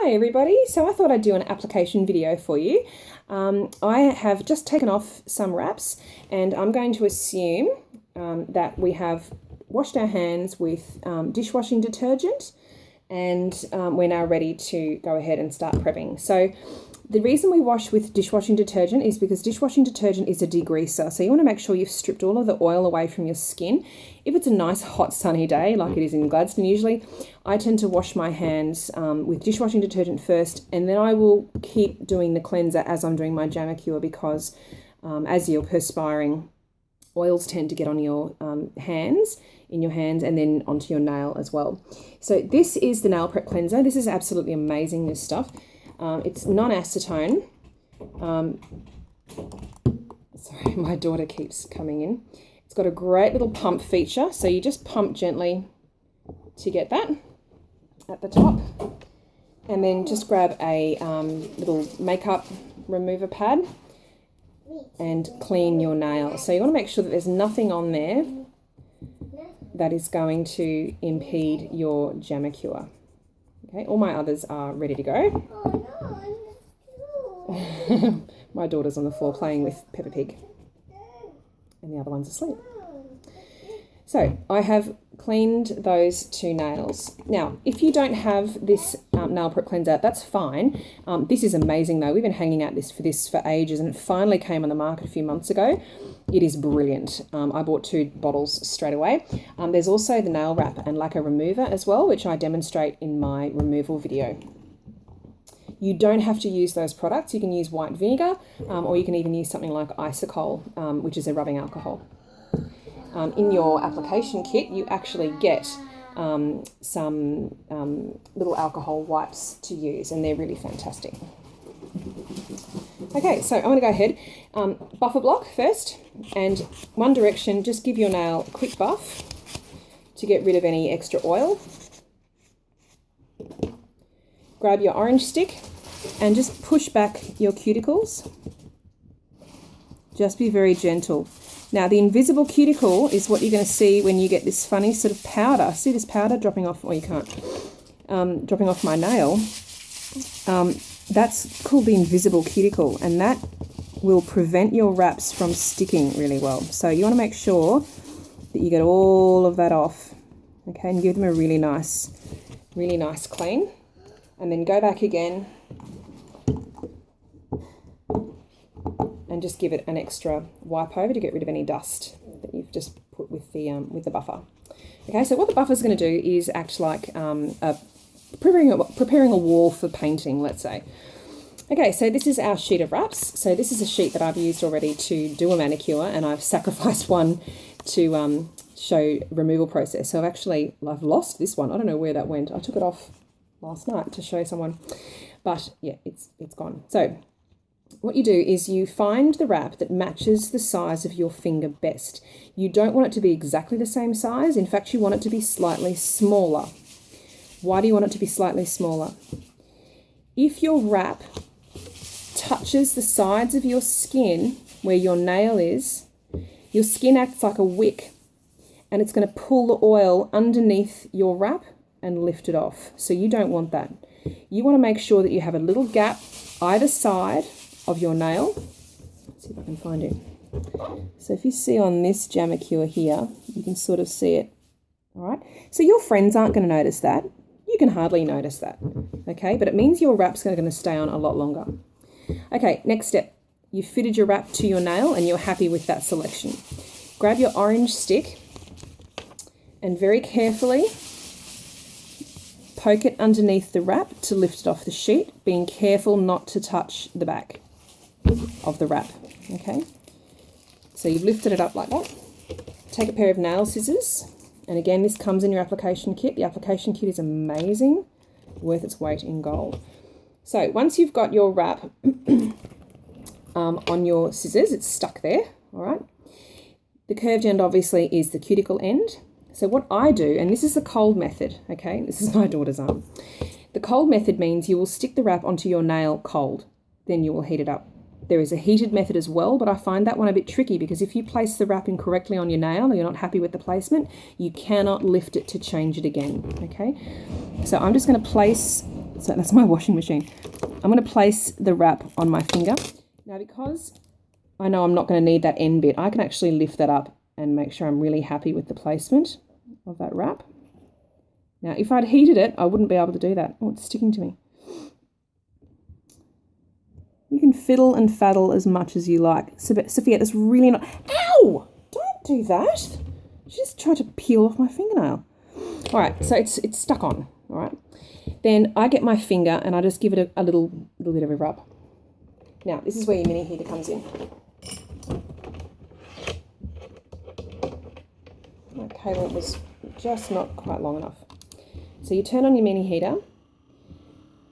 Hi everybody, so I thought I'd do an application video for you. I have just taken off some wraps and I'm going to assume that we have washed our hands with dishwashing detergent and we're now ready to go ahead and start prepping. So the reason we wash with dishwashing detergent is because dishwashing detergent is a degreaser. So you want to make sure you've stripped all of the oil away from your skin. If it's a nice hot sunny day like it is in Gladstone usually, I tend to wash my hands with dishwashing detergent first, and then I will keep doing the cleanser as I'm doing my Jamacure because as you're perspiring, oils tend to get on your hands, and then onto your nail as well. So this is the nail prep cleanser. This is absolutely amazing, this stuff. It's non-acetone. Sorry, my daughter keeps coming in. It's got a great little pump feature. So you just pump gently to get that at the top. And then just grab a little makeup remover pad and clean your nail. So you want to make sure that there's nothing on there that is going to impede your Jamacure. Okay, all my others are ready to go. Oh, no, my daughter's on the floor playing with Peppa Pig and the other one's asleep. So I have cleaned those two nails. Now, if you don't have this nail prep cleanser, that's fine. This is amazing though. We've been hanging out for this for ages and it finally came on the market a few months ago. It is brilliant. I bought 2 bottles straight away. There's also the nail wrap and lacquer remover as well, which I demonstrate in my removal video. You don't have to use those products. You can use white vinegar or you can even use something like Isocol, which is a rubbing alcohol. In your application kit, you actually get some little alcohol wipes to use, and they're really fantastic. Okay, so I'm going to go ahead, buffer block first, and one direction, just give your nail a quick buff to get rid of any extra oil. Grab your orange stick and just push back your cuticles. Just be very gentle. Now, the invisible cuticle is what you're going to see when you get this funny sort of powder. See this powder dropping off, or you can't, dropping off my nail. That's called the invisible cuticle, and that will prevent your wraps from sticking really well. So you want to make sure that you get all of that off, okay, and give them a really nice clean. And then go back again and just give it an extra wipe over to get rid of any dust that you've just put with the buffer. Okay, so what the buffer is going to do is act like preparing a wall for painting, let's say. Okay, so this is our sheet of wraps. So this is a sheet that I've used already to do a manicure, and I've sacrificed one to show removal process. So I've lost this one. I don't know where that went. I took it off last night to show someone, but yeah, it's gone. So what you do is you find the wrap that matches the size of your finger best. You don't want it to be exactly the same size. In fact, you want it to be slightly smaller. Why do you want it to be slightly smaller? If your wrap touches the sides of your skin where your nail is, your skin acts like a wick and it's going to pull the oil underneath your wrap and lift it off. So you don't want that. You want to make sure that you have a little gap either side of your nail. Let's see if I can find it. So if you see on this Jamacure here, you can sort of see it. All right. So your friends aren't going to notice that. You can hardly notice that. Okay. But it means your wrap's going to stay on a lot longer. Okay. Next step. You fitted your wrap to your nail and you're happy with that selection. Grab your orange stick and very carefully poke it underneath the wrap to lift it off the sheet, being careful not to touch the back of the wrap, okay? So you've lifted it up like that. Take a pair of nail scissors, and again, this comes in your application kit. The application kit is amazing, worth its weight in gold. So once you've got your wrap on your scissors, it's stuck there, all right? The curved end obviously is the cuticle end. So what I do, and this is the cold method, okay? This is my daughter's arm. The cold method means you will stick the wrap onto your nail cold, then you will heat it up. There is a heated method as well, but I find that one a bit tricky because if you place the wrap incorrectly on your nail or you're not happy with the placement, you cannot lift it to change it again, okay? So I'm just going to place, so that's my washing machine. I'm going to place the wrap on my finger. Now, because I know I'm not going to need that end bit, I can actually lift that up and make sure I'm really happy with the placement of that wrap. Now, if I'd heated it, I wouldn't be able to do that. Oh, it's sticking to me. You can fiddle and faddle as much as you like. Sophia, that's really not... Ow! Don't do that. She just tried to peel off my fingernail. All right, so it's stuck on, all right? Then I get my finger and I just give it a little bit of a rub. Now, this is where your mini heater comes in. My cable was just not quite long enough. So you turn on your mini heater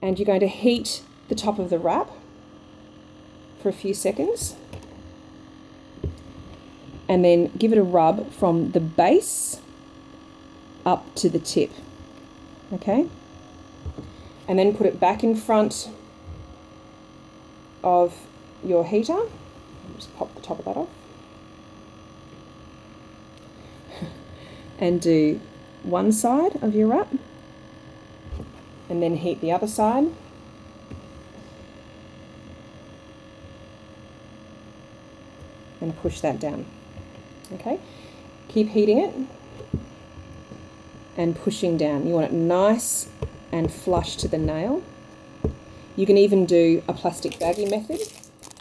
and you're going to heat the top of the wrap for a few seconds and then give it a rub from the base up to the tip, okay? And then put it back in front of your heater. Just pop the top of that off. And do one side of your wrap and then heat the other side. And push that down, okay? Keep heating it and pushing down. You want it nice and flush to the nail. You can even do a plastic baggie method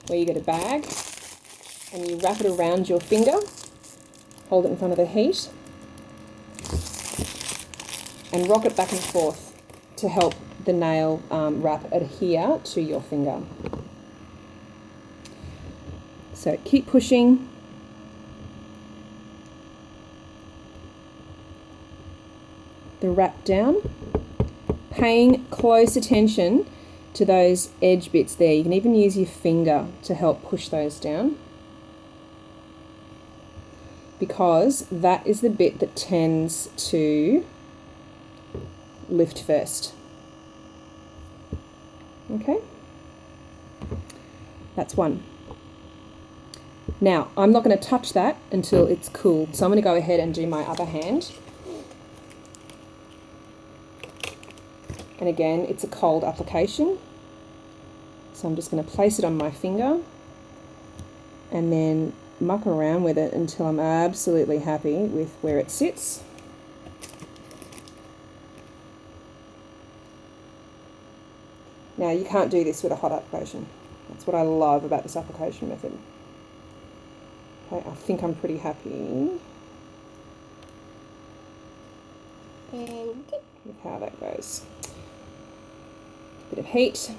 where you get a bag and you wrap it around your finger, hold it in front of the heat and rock it back and forth to help the nail wrap adhere to your finger. So keep pushing. The wrap down, paying close attention to those edge bits there. You can even use your finger to help push those down because that is the bit that tends to lift first. Okay, that's one. Now, I'm not going to touch that until it's cool, so I'm going to go ahead and do my other hand. And again, it's a cold application. So I'm just going to place it on my finger and then muck around with it until I'm absolutely happy with where it sits. Now, you can't do this with a hot application. That's what I love about this application method. Okay, I think I'm pretty happy with how that goes. Bit of heat,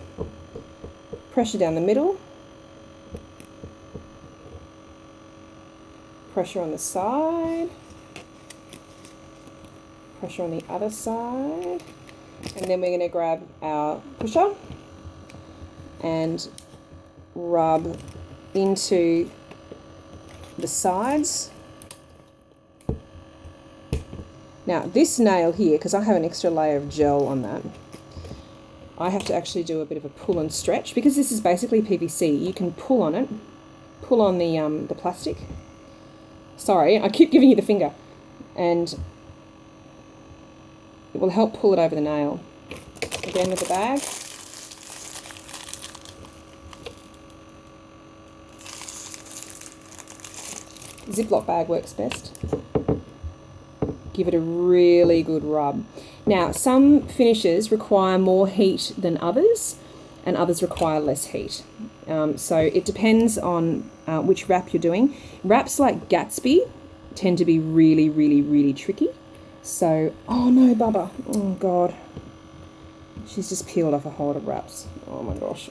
pressure down the middle, pressure on the side, pressure on the other side, and then we're going to grab our pusher and rub into the sides. Now this nail here, because I have an extra layer of gel on that, I have to actually do a bit of a pull and stretch because this is basically PVC. You can pull on it, pull on the plastic. Sorry, I keep giving you the finger, and it will help pull it over the nail. Again with the bag. Ziploc bag works best. Give it a really good rub. Now, some finishes require more heat than others, and others require less heat. So it depends on which wrap you're doing. Wraps like Gatsby tend to be really, really, really tricky. So, oh no, Bubba. Oh God. She's just peeled off a whole lot of wraps. Oh my gosh.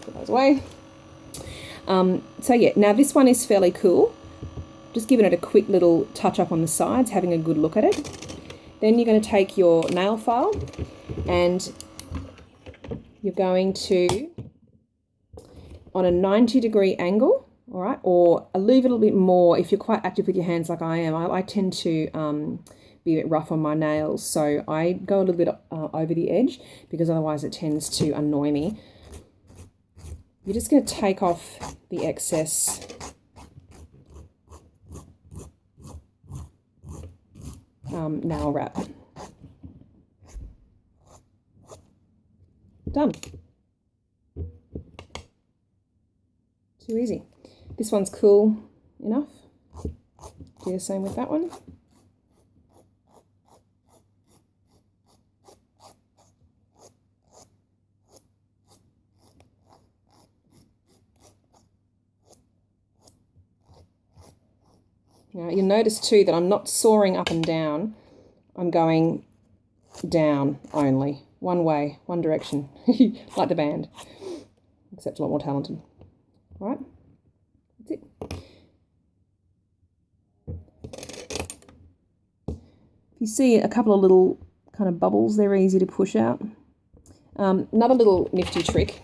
Put those away. So yeah, now this one is fairly cool. Just giving it a quick little touch up on the sides, having a good look at it. Then you're going to take your nail file and you're going to, on a 90-degree angle, all right, or a little bit more if you're quite active with your hands like I am. I tend to be a bit rough on my nails, so I go a little bit over the edge because otherwise it tends to annoy me. You're just going to take off the excess nail wrap. Done. Too easy. This one's cool enough. Do the same with that one. Now you'll notice too that I'm not soaring up and down. I'm going down only. One way, one direction, like the band, except a lot more talented. All right, that's it. If you see a couple of little kind of bubbles, they're easy to push out. Another little nifty trick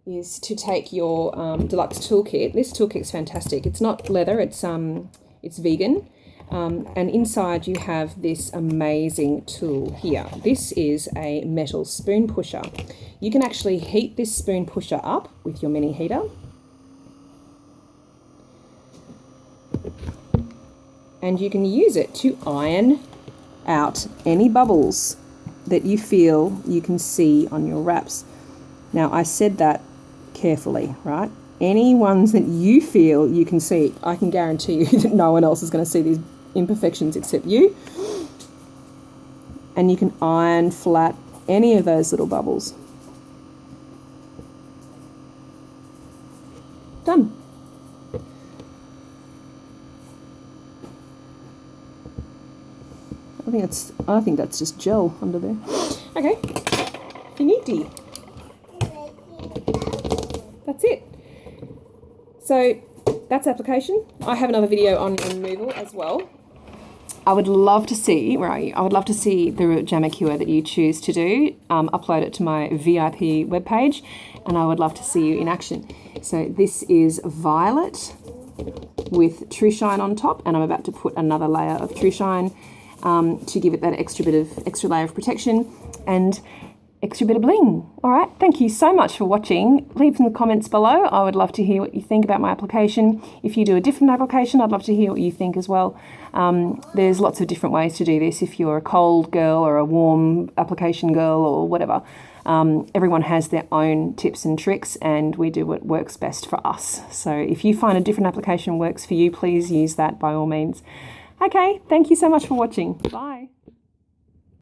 is to take your deluxe toolkit. This toolkit's fantastic. It's not leather, it's vegan. And inside you have this amazing tool here. This is a metal spoon pusher. You can actually heat this spoon pusher up with your mini heater. And you can use it to iron out any bubbles that you feel you can see on your wraps. Now, I said that carefully, right? Any ones that you feel you can see, I can guarantee you that no one else is going to see these imperfections except you. And you can iron flat any of those little bubbles. Done. I think that's just gel under there. Okay, finiti. That's it. So that's application. I have another video on removal as well. I would love to see, where are you? I would love to see the Jammacure that you choose to do. Upload it to my VIP webpage, and I would love to see you in action. So this is violet with True Shine on top, and I'm about to put another layer of True Shine to give it that extra layer of protection and extra bit of bling. All right, thank you so much for watching. Leave in the comments below. I would love to hear what you think about my application. If you do a different application, I'd love to hear what you think as well. There's lots of different ways to do this. If you're a cold girl or a warm application girl or whatever, everyone has their own tips and tricks, and we do what works best for us. So if you find a different application works for you, please use that by all means. Okay, thank you so much for watching. Bye.